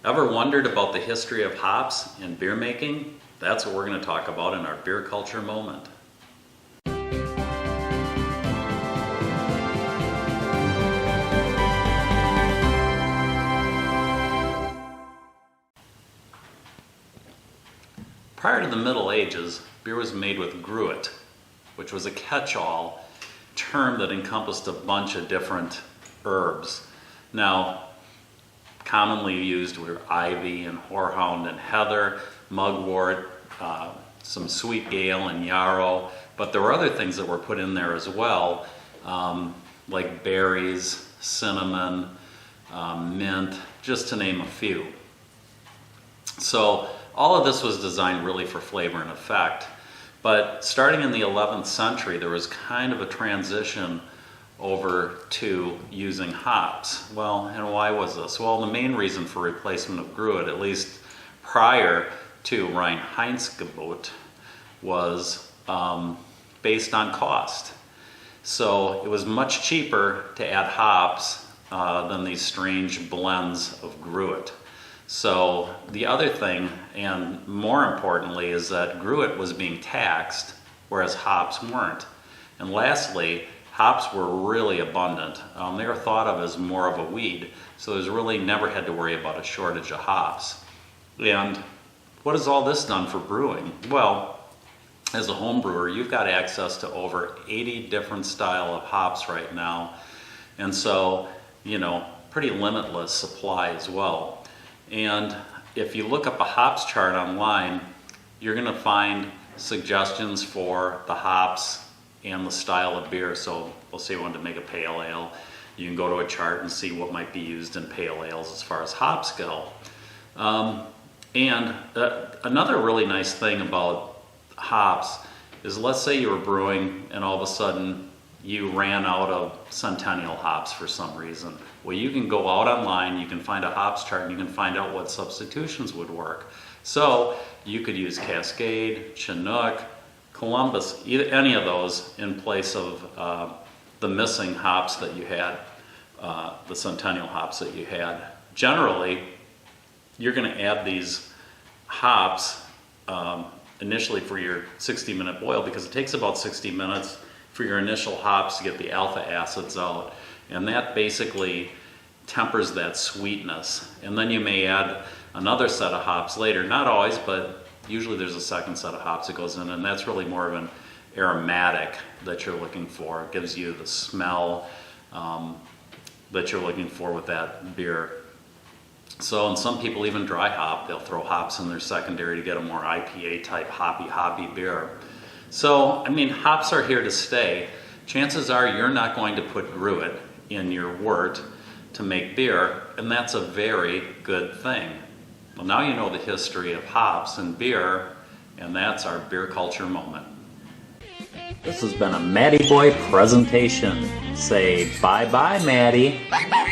Ever wondered about the history of hops in beer making? That's what we're going to talk about in our beer culture moment. Prior to the Middle Ages, beer was made with gruit, which was a catch-all term that encompassed a bunch of different herbs. Now, commonly used were ivy and horehound and heather, mugwort, some sweet gale and yarrow, but there were other things that were put in there as well, like berries, cinnamon, mint, just to name a few. So all of this was designed really for flavor and effect, but starting in the 11th century there was kind of a transition over to using hops. Well, and why was this? Well, the main reason for replacement of gruit, at least prior to Reinheitsgebot, was based on cost. So it was much cheaper to add hops than these strange blends of gruit. So the other thing, and more importantly, is that gruit was being taxed, whereas hops weren't. And lastly, hops were really abundant. They were thought of as more of a weed, so there's really never had to worry about a shortage of hops. And what has all this done for brewing? Well, as a home brewer, you've got access to over 80 different style of hops right now. And so, pretty limitless supply as well. And if you look up a hops chart online, you're gonna find suggestions for the hops and the style of beer. So we'll say you wanted to make a pale ale, you can go to a chart and see what might be used in pale ales as far as hops go. Another really nice thing about hops is, let's say you were brewing and all of a sudden you ran out of Centennial hops for some reason. Well, you can go out online, you can find a hops chart, and you can find out what substitutions would work. So you could use Cascade, Chinook, Columbus, any of those in place of the missing hops that you had, the Centennial hops that you had. Generally, you're going to add these hops initially for your 60-minute boil, because it takes about 60 minutes for your initial hops to get the alpha acids out, and that basically tempers that sweetness. And then you may add another set of hops later, not always, but usually there's a second set of hops that goes in, and that's really more of an aromatic that you're looking for. It gives you the smell that you're looking for with that beer. So, and some people even dry hop. They'll throw hops in their secondary to get a more IPA type hoppy beer. So, hops are here to stay. Chances are you're not going to put gruit in your wort to make beer, and that's a very good thing. Well, now you know the history of hops and beer, and that's our beer culture moment. This has been a Matty Boy presentation. Say bye-bye, Matty. Bye-bye.